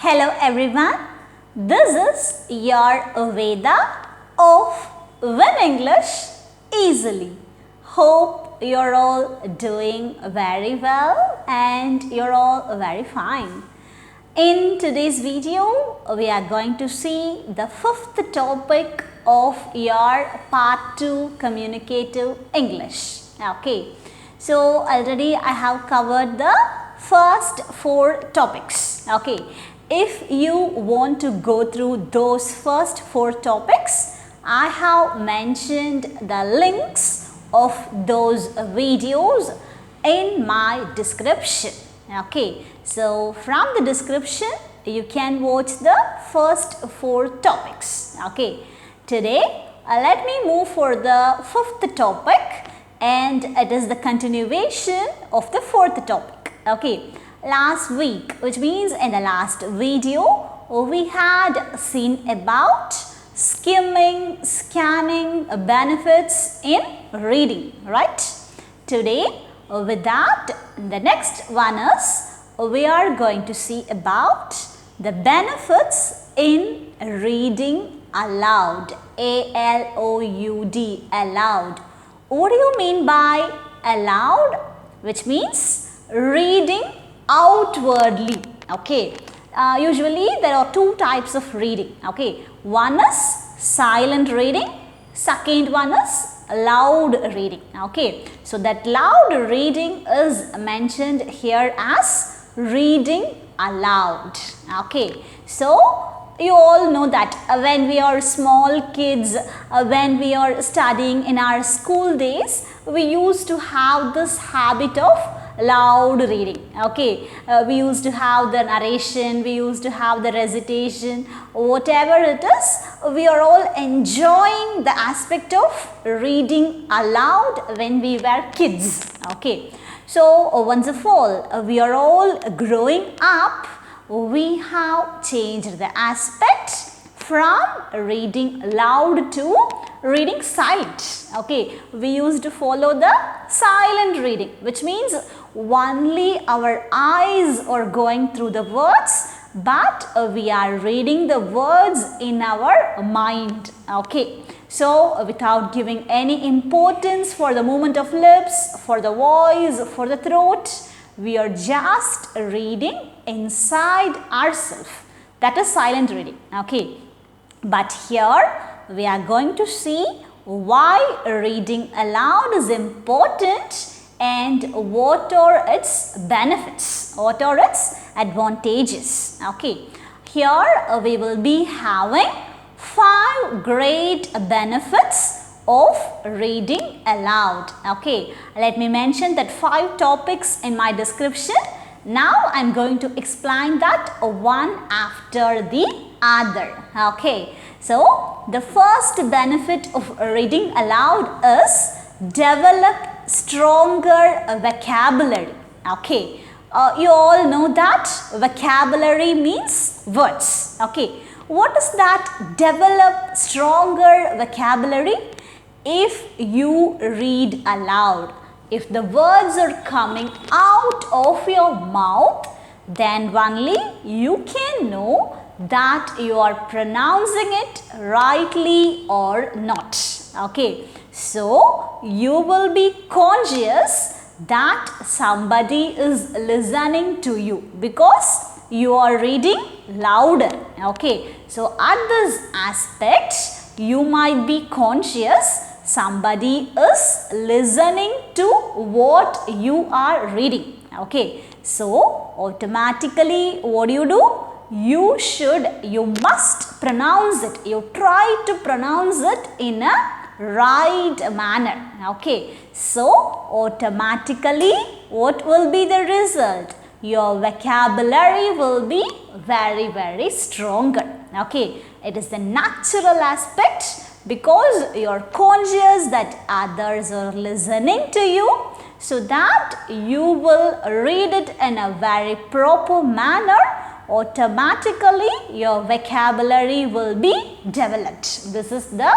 Hello everyone, this is your Veda of Win English Easily. Hope you're all doing very well and you're all very fine. In today's video, we are going to see the fifth topic of your Part 2 Communicative English. Okay, so already I have covered the first 4 topics. Okay, if you want to go through those first 4 topics, I have mentioned the links of those videos in my description. Okay, so from the description you can watch the first 4 topics. Okay, today let me move for the 5th topic, and it is the continuation of the 4th topic. Okay, last week, which means in the last video, we had seen about skimming, scanning benefits in reading, right? Today, with that, the next one is we are going to see about the benefits in reading aloud. A-L-O-U-D, aloud. What do you mean by aloud? Which means reading outwardly. Okay, usually there are 2 types of reading. Okay, one is silent reading, second one is loud reading. Okay, so that loud reading is mentioned here as reading aloud. Okay, so you all know that when we are small kids, when we are studying in our school days, we used to have this habit of loud reading. Okay, we used to have the narration, we used to have the recitation, whatever it is, we are all enjoying the aspect of reading aloud when we were kids. Okay, so once of all, we are all growing up, we have changed the aspect from reading loud to reading silent. Okay, we used to follow the silent reading, which means only our eyes are going through the words, but we are reading the words in our mind. Okay, so without giving any importance for the movement of lips, for the voice, for the throat, we are just reading inside ourselves. That is silent reading. Okay, but here we are going to see why reading aloud is important and what are its benefits, what are its advantages. Okay, here we will be having 5 great benefits of reading aloud. Okay, let me mention that 5 topics in my description. Now I am going to explain that one after the other. Okay, so the first benefit of reading aloud is develop stronger vocabulary. Okay, you all know that vocabulary means words. Okay, what is that develop stronger vocabulary? If you read aloud, if the words are coming out of your mouth, then only you can know that you are pronouncing it rightly or not. Okay, so you will be conscious that somebody is listening to you because you are reading louder. Okay, so at this aspect, you might be conscious somebody is listening to what you are reading. Okay, so automatically what do? You must pronounce it. You try to pronounce it in a right manner. Okay, so automatically what will be the result? Your vocabulary will be very stronger. Okay, it is the natural aspect because you are conscious that others are listening to you, so that you will read it in a very proper manner. Automatically your vocabulary will be developed. This is the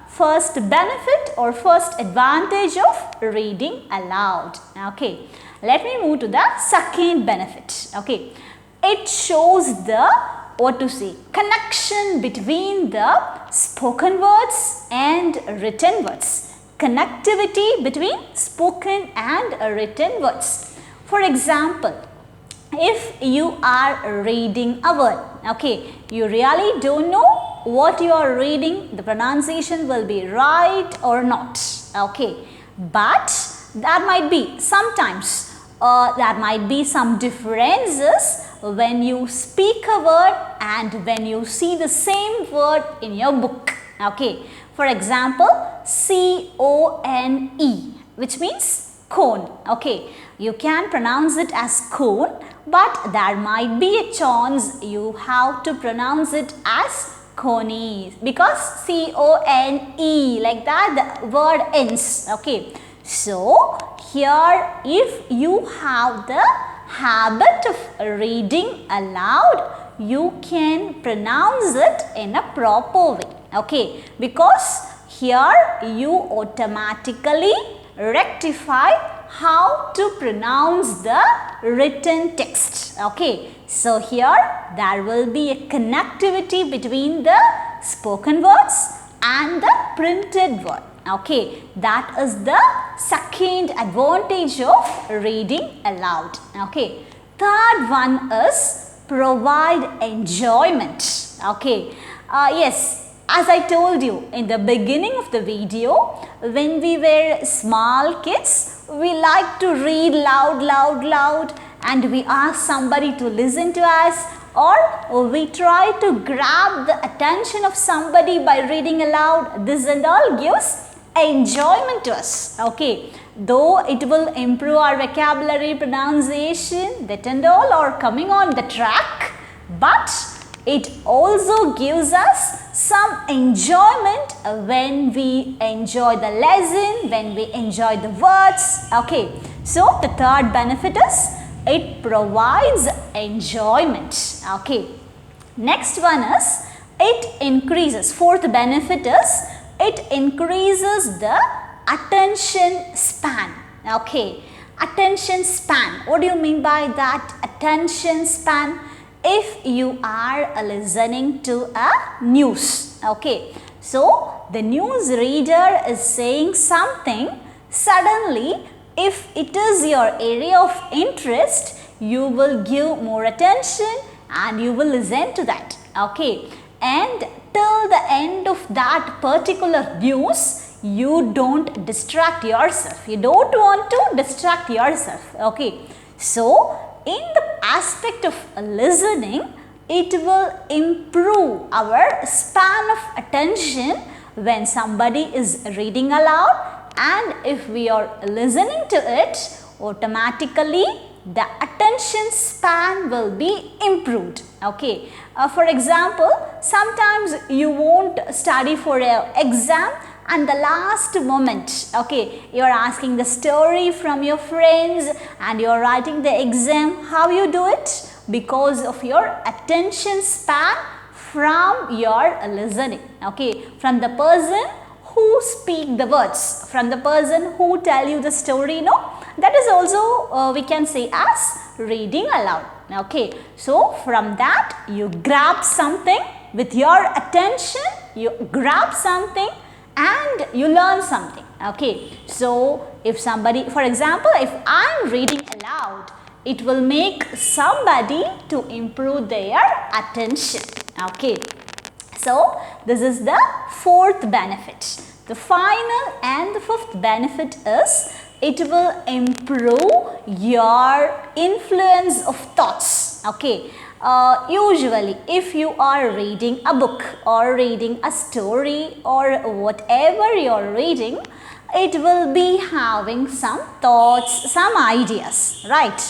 first benefit or first advantage of reading aloud. Okay, let me move to the second benefit. Okay, it shows the, what to say, connection between the spoken words and written words. Connectivity between spoken and written words. For example, if you are reading a word, okay, you really don't know what you are reading, the pronunciation will be right or not, okay, but there might be sometimes there might be some differences when you speak a word and when you see the same word in your book, okay. For example, C-O-N-E, which means cone, okay. You can pronounce it as cone, but there might be a chance you have to pronounce it as conies, because C-O-N-E, like that the word ends, okay. So here, if you have the habit of reading aloud, you can pronounce it in a proper way, okay, because here you automatically rectify how to pronounce the written text, okay. So here there will be a connectivity between the spoken words and the printed word, okay. That is the second advantage of reading aloud, okay. Third one is provide enjoyment, okay. Yes, as I told you in the beginning of the video, when we were small kids, we like to read loud, and we ask somebody to listen to us, or we try to grab the attention of somebody by reading aloud. This and all gives enjoyment to us, okay. Though it will improve our vocabulary, pronunciation, that and all are coming on the track, but it also gives us some enjoyment when we enjoy the lesson, when we enjoy the words, okay. So the third benefit is it provides enjoyment, okay. Next one is it increases, fourth benefit is it increases the attention span, okay. Attention span, what do you mean by that? Attention span, if you are listening to a news, okay, so the news reader is saying something, suddenly if it is your area of interest, you will give more attention and you will listen to that, okay, and till the end of that particular news, you don't distract yourself, you don't want to distract yourself, okay. So in the aspect of listening, it will improve our span of attention when somebody is reading aloud, and if we are listening to it, automatically the attention span will be improved, okay. For example, sometimes you won't study for an exam, and the last moment, okay, you are asking the story from your friends and you are writing the exam. How you do it? Because of your attention span from your listening, okay, from the person who speak the words, from the person who tell you the story, no, that is also we can say as reading aloud, okay. So from that you grab something with your attention, you grab something and you learn something, okay. So if somebody, for example, if I am reading aloud, it will make somebody to improve their attention, okay. So this is the fourth benefit. The final and the fifth benefit is it will improve your influence of thoughts, okay. Usually if you are reading a book or reading a story or whatever you are reading, it will be having some thoughts, some ideas, right.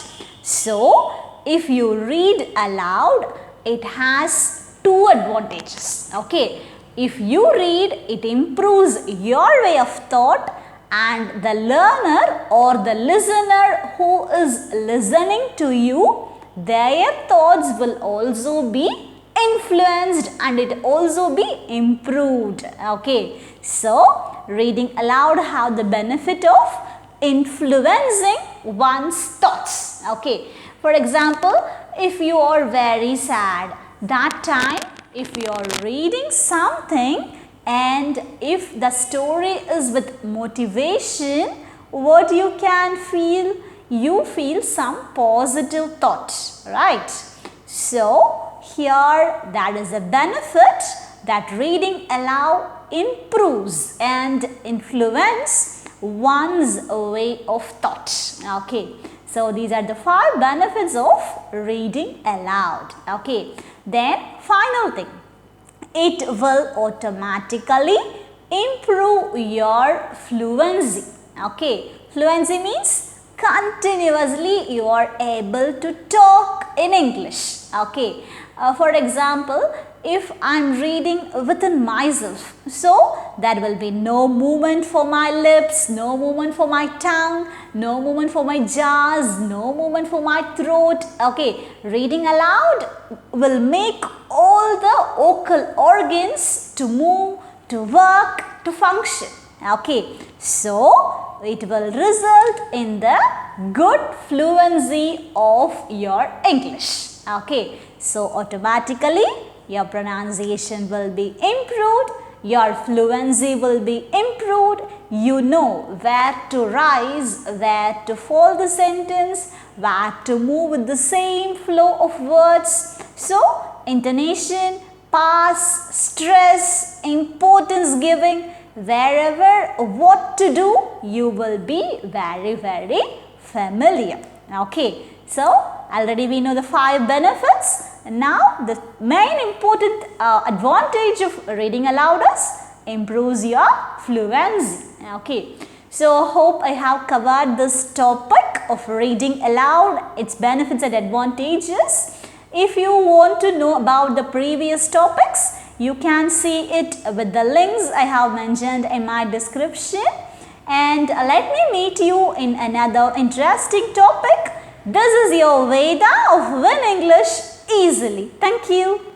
So if you read aloud, it has two advantages, okay. If you read, it improves your way of thought, and the learner or the listener who is listening to you, their thoughts will also be influenced and it also be improved, okay. So reading aloud have the benefit of influencing one's thoughts, okay. For example, if you are very sad, that time if you are reading something and if the story is with motivation, what you can feel? You feel some positive thought, right? So, here that is a benefit that reading aloud improves and influence one's way of thought. Okay. So, these are the 5 benefits of reading aloud. Okay. Then, final thing. It will automatically improve your fluency. Okay. Fluency means continuously you are able to talk in English. Okay. For example, if I am reading within myself, so there will be no movement for my lips, no movement for my tongue, no movement for my jaws, no movement for my throat. Okay, reading aloud will make all the vocal organs to move, to work, to function. Okay, so it will result in the good fluency of your English. Okay, so automatically your pronunciation will be improved, your fluency will be improved, you know where to rise, where to fall the sentence, where to move with the same flow of words. So, intonation, pass, stress, importance giving, wherever what to do, you will be very familiar. Okay, so already we know the 5 benefits. Now the main important advantage of reading aloud is improves your fluency. Okay, so hope I have covered this topic of reading aloud, its benefits and advantages. If you want to know about the previous topics, you can see it with the links I have mentioned in my description. And let me meet you in another interesting topic. This is your Veda of Win English Easily. Thank you.